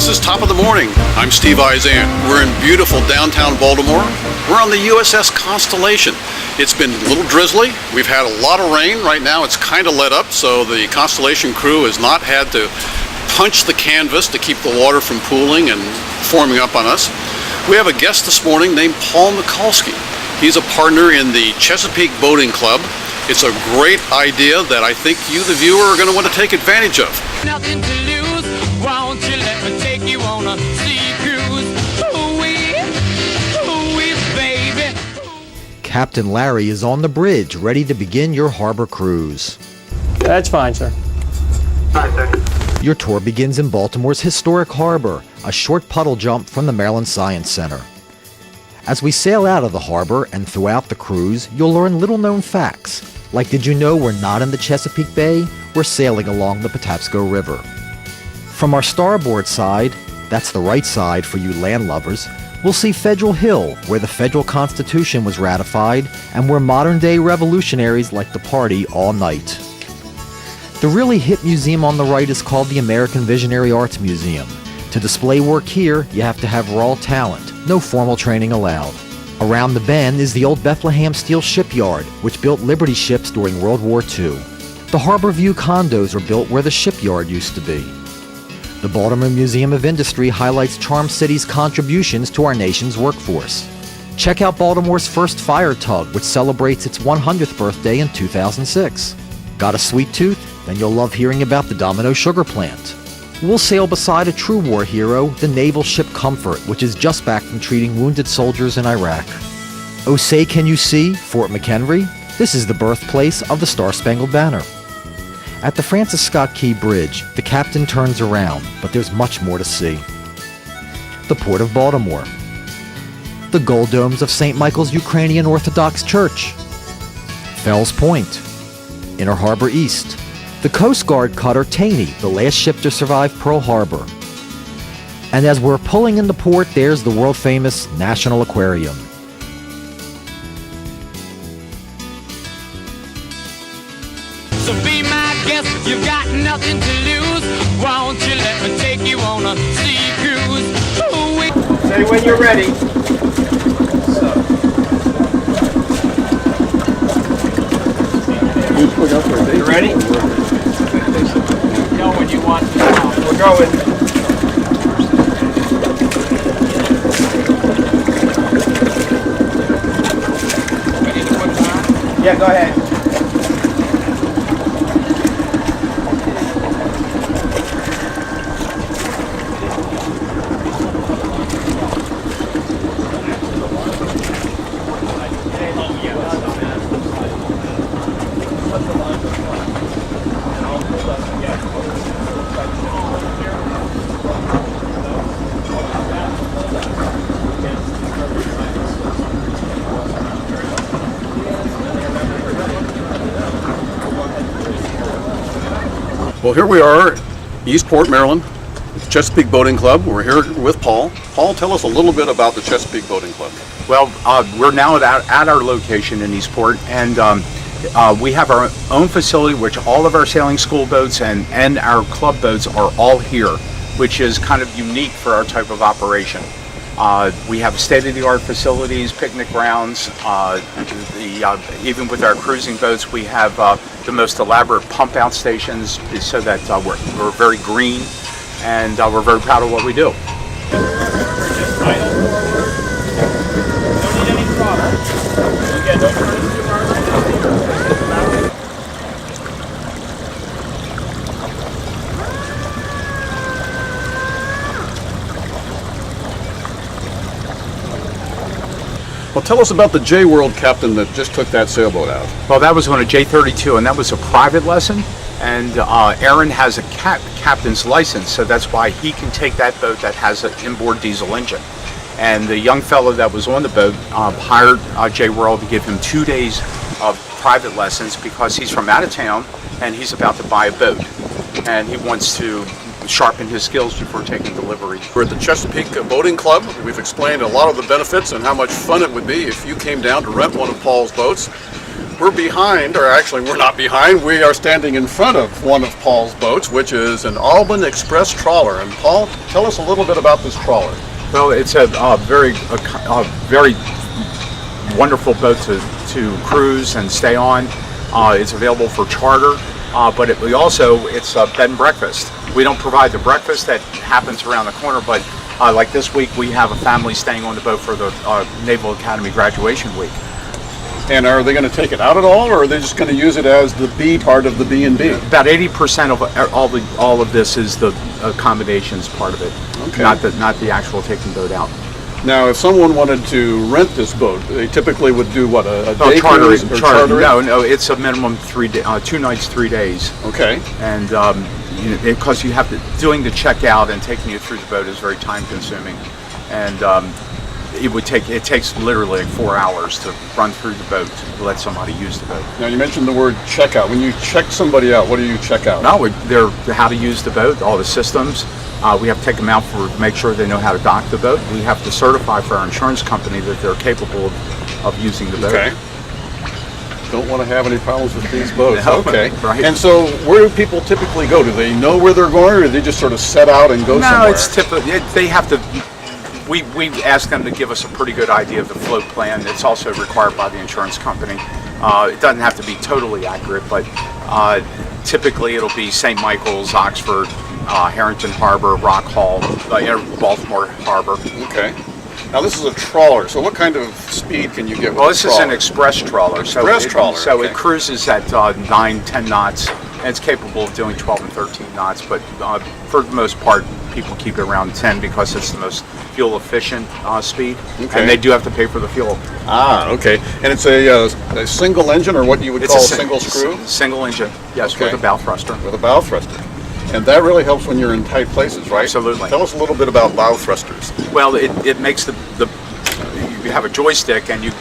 This is Top of the Morning. I'm Steve Izant. We're in beautiful downtown Baltimore. We're on the USS Constellation. It's been a little drizzly. We've had a lot of rain. Right now it's kind of let up, so the Constellation crew has not had to punch the canvas to keep the water from pooling and forming up on us. We have a guest this morning named Paul Mikulski. He's a partner in the Chesapeake Boating Club. It's a great idea that I think you, the viewer, are going to want to take advantage of. Nothing to lose. Won't you let me take you on a sea cruise? Ooh-wee, baby. Captain Larry is on the bridge, ready to begin your harbor cruise. That's fine, sir. Fine, sir. Your tour begins in Baltimore's historic harbor, a short puddle jump from the Maryland Science Center. As we sail out of the harbor and throughout the cruise, you'll learn little-known facts. Like, did you know we're not in the Chesapeake Bay? We're sailing along the Patapsco River. From our starboard side, that's the right side for you land lovers, we'll see Federal Hill, where the federal Constitution was ratified and where modern-day revolutionaries like to party all night. The really hip museum on the right is called the American Visionary Arts Museum. To display work here, you have to have raw talent, no formal training allowed. Around the bend is the old Bethlehem Steel Shipyard, which built Liberty ships during World War II. The Harbor View condos are built where the shipyard used to be. The Baltimore Museum of Industry highlights Charm City's contributions to our nation's workforce. Check out Baltimore's first fire tug, which celebrates its 100th birthday in 2006. Got a sweet tooth? Then you'll love hearing about the Domino Sugar Plant. We'll sail beside a true war hero, the naval ship Comfort, which is just back from treating wounded soldiers in Iraq. Oh, say can you see Fort McHenry? This is the birthplace of the Star-Spangled Banner. At the Francis Scott Key Bridge, the captain turns around, but there's much more to see. The Port of Baltimore. The gold domes of St. Michael's Ukrainian Orthodox Church. Fells Point. Inner Harbor East. The Coast Guard cutter Taney, the last ship to survive Pearl Harbor. And as we're pulling into port, there's the world-famous National Aquarium. So be my guest, you've got nothing to lose. Won't you let me take you on a sea cruise? Ooh-wee. Say when you're ready. You ready? Know when you want to go. We're going. Ready to put it on? Yeah, go ahead. Well, here we are, Eastport, Maryland, Chesapeake Boating Club. We're here with Paul. Paul, tell us a little bit about the Chesapeake Boating Club. Well, we're now at our location in Eastport, and we have our own facility, which all of our sailing school boats and our club boats are all here, which is kind of unique for our type of operation. We have state-of-the-art facilities, picnic grounds. Even with our cruising boats, we have the most elaborate pump-out stations so that we're very green, and we're very proud of what we do. Well, tell us about the J-World captain that just took that sailboat out. Well, that was on a J32, and that was a private lesson. And Aaron has a captain's license, so that's why he can take that boat that has an inboard diesel engine. And the young fellow that was on the boat hired J-World to give him 2 days of private lessons because he's from out of town and he's about to buy a boat. And he wants to sharpen his skills before taking delivery. We're at the Chesapeake Boating Club. We've explained a lot of the benefits and how much fun it would be if you came down to rent one of Paul's boats. We're behind, or actually we're not behind, we are standing in front of one of Paul's boats, which is an Alban Express trawler. And Paul, tell us a little bit about this trawler. Well, it's a very wonderful boat to cruise and stay on. It's available for charter, but it's bed and breakfast. We don't provide the breakfast that happens around the corner, but like this week we have a family staying on the boat for the Naval Academy graduation week. And are they going to take it out at all, or are they just going to use it as the B part of the B&B? About 80% of all of this is the accommodations part of it, Okay. not the actual taking boat out. Now, if someone wanted to rent this boat, they typically would do what, a day cruise or charter? No, it's a minimum 2 nights, 3 days. Okay. And because you have to, doing the checkout and taking you through the boat is very time consuming, and it takes literally like 4 hours to run through the boat to let somebody use the boat. Now, you mentioned the word checkout. When you check somebody out, what do you check out? No, they're how to use the boat, all the systems. We have to take them out to make sure they know how to dock the boat. We have to certify for our insurance company that they're capable of using the boat. Okay. Don't want to have any problems with these boats. No, okay. right. And so, where do people typically go? Do they know where they're going, or do they just sort of set out and go somewhere? No, it's typical. They have to. We ask them to give us a pretty good idea of the float plan. It's also required by the insurance company. It doesn't have to be totally accurate, but typically it'll be St. Michael's, Oxford, Harrington Harbor, Rock Hall, Baltimore Harbor. Okay. Now, this is a trawler, so what kind of speed can you get with Well, a this is an express trawler. Express trawler, So okay. it cruises at 9, 10 knots, and it's capable of doing 12 and 13 knots, but for the most part, people keep it around 10 because it's the most fuel efficient speed, Okay. and they do have to pay for the fuel. Ah, okay. And it's a single engine, or what you would call a single screw? Single engine, yes, Okay. with a bow thruster. With a bow thruster. And that really helps when you're in tight places, right? Absolutely. Tell us a little bit about bow thrusters. Well, it makes you have a joystick and you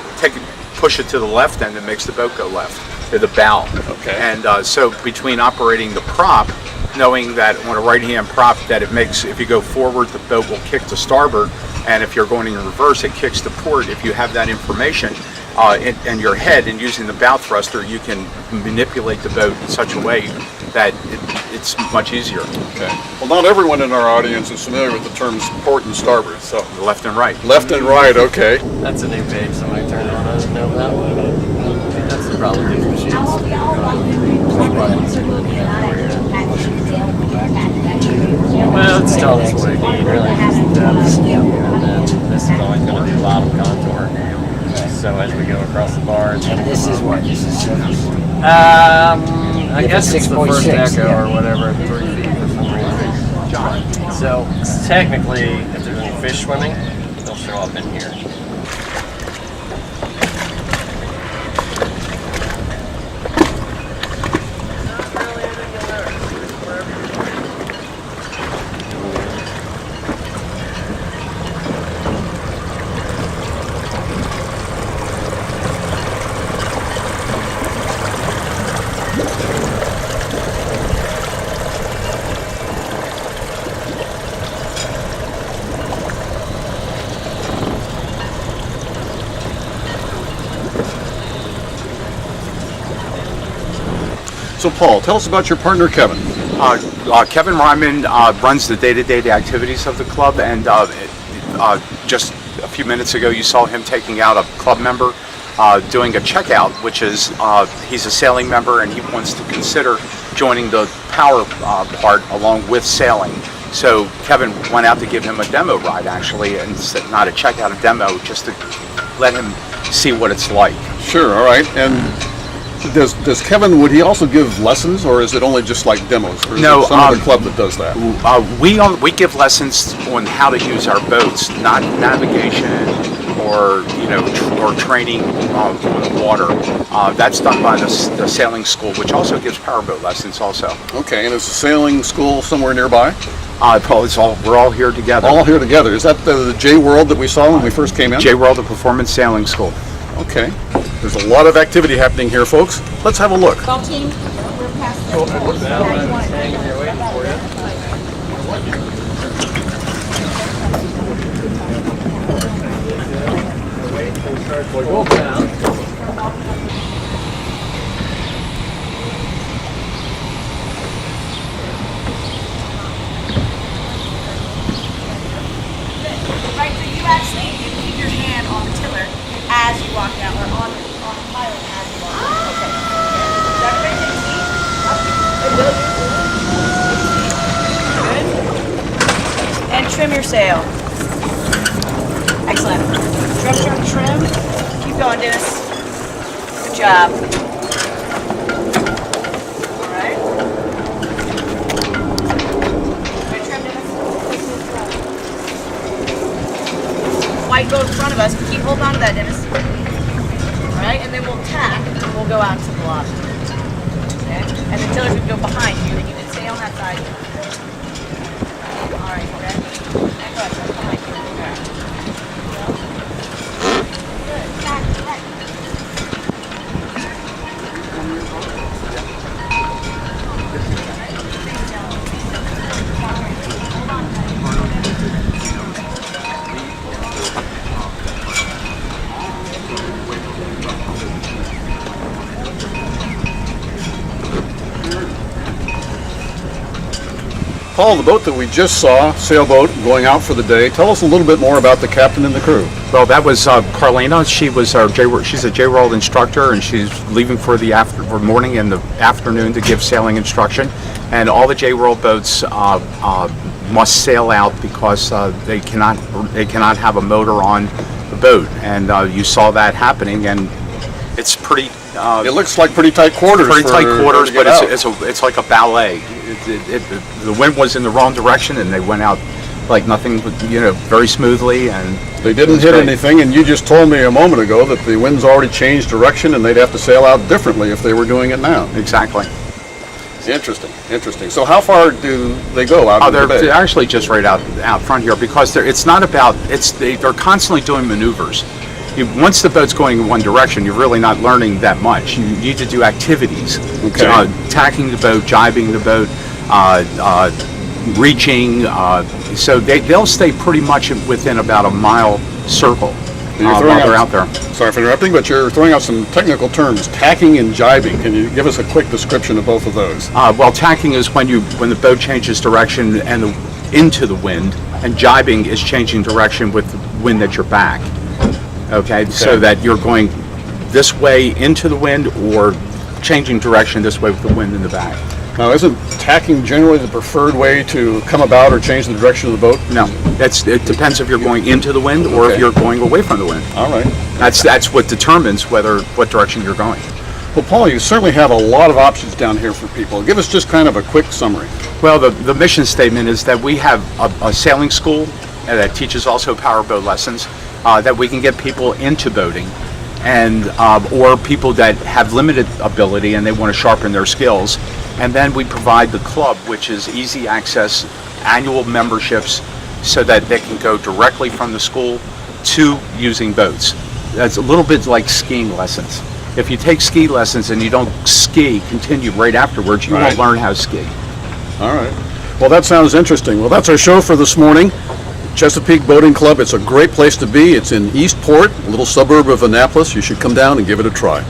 push it to the left, and it makes the boat go left to the bow. Okay. And so between operating the prop, knowing that on a right-hand prop that it makes, if you go forward, the boat will kick to starboard, and if you're going in reverse, it kicks to port. If you have that information in your head and using the bow thruster, you can manipulate the boat in such a way that it's much easier. Okay. Well, not everyone in our audience is familiar with the terms port and starboard, so Left and right. left and right, okay. That's a new page, so I turned it on. I didn't know that. That's the problem with these machines. Well, it's telling us what we need, really. And then this is always going to be bottom contour. So as we go across the bars. And this is what? This is I guess it's the first 6.6, echo yeah. or whatever, 3 feet or something. So technically, if there's any fish swimming, they'll show up in here. So, Paul, tell us about your partner, Kevin. Kevin Ryman runs the day-to-day activities of the club, and just a few minutes ago you saw him taking out a club member doing a checkout, which is he's a sailing member and he wants to consider joining the power part along with sailing. So Kevin went out to give him a demo ride, actually, and not a checkout, a demo, just to let him see what it's like. Sure, all right. And does Kevin, would he also give lessons, or is it only just like demos? Or is No, there some other club that does that? We give lessons on how to use our boats, not navigation or or training on the water. That's done by the sailing school, which also gives powerboat lessons also. Okay, and is the sailing school somewhere nearby? We're all here together. All here together. Is that the J World that we saw when we first came in? J World, the Performance Sailing School. Okay. There's a lot of activity happening here, folks. Let's have a look. Ball team, we're past the as you walk down, or on the pilot as you walk down. Okay. Does everybody take a seat? Up. Good. And trim your sail. Excellent. Trim, trim, trim. Keep going, Dennis. Good job. All right. Good trim, Dennis. White boat in front of us. Keep holding on to that, Dennis. All right, and then we'll tack, and we'll go out to the lobby. Okay? And the tillers would go behind you, and you can stay on that side. All right, okay? And go ahead, behind you. Okay. Good. Tack, tack. Paul, the boat that we just saw, sailboat, going out for the day, tell us a little bit more about the captain and the crew. Well, that was Carlina. She was our she's a J-Roll instructor, and she's leaving for the morning and the afternoon to give sailing instruction. And all the J-Roll boats must sail out because they cannot have a motor on the boat. And you saw that happening, and it's pretty. It looks like pretty tight quarters. Pretty tight quarters, but out. it's like a ballet. The wind was in the wrong direction, and they went out like nothing, very smoothly, and they didn't hit anything. And you just told me a moment ago that the wind's already changed direction, and they'd have to sail out differently if they were doing it now. Exactly. Interesting. So how far do they go out? They're actually just right out front here, because it's not about they're constantly doing maneuvers. Once the boat's going in one direction, you're really not learning that much. You need to do activities, tacking the boat, jibing the boat, reaching. So they'll stay pretty much within about a mile circle while they're out there. Sorry for interrupting, but you're throwing out some technical terms, tacking and jibing. Can you give us a quick description of both of those? Well, tacking is when the boat changes direction and into the wind, and jibing is changing direction with the wind at your back. Okay, so that you're going this way into the wind or changing direction this way with the wind in the back. Now, isn't tacking generally the preferred way to come about or change the direction of the boat? No, it depends if you're going into the wind or if you're going away from the wind. All right. That's what determines what direction you're going. Well, Paul, you certainly have a lot of options down here for people. Give us just kind of a quick summary. Well, the mission statement is that we have a sailing school that teaches also powerboat lessons. That we can get people into boating, and or people that have limited ability and they want to sharpen their skills. And then we provide the club, which is easy access, annual memberships, so that they can go directly from the school to using boats. That's a little bit like skiing lessons. If you take ski lessons and you don't continue right afterwards, you won't learn how to ski. All right. Well, that sounds interesting. Well, that's our show for this morning. Chesapeake Boating Club, it's a great place to be. It's in Eastport, a little suburb of Annapolis. You should come down and give it a try.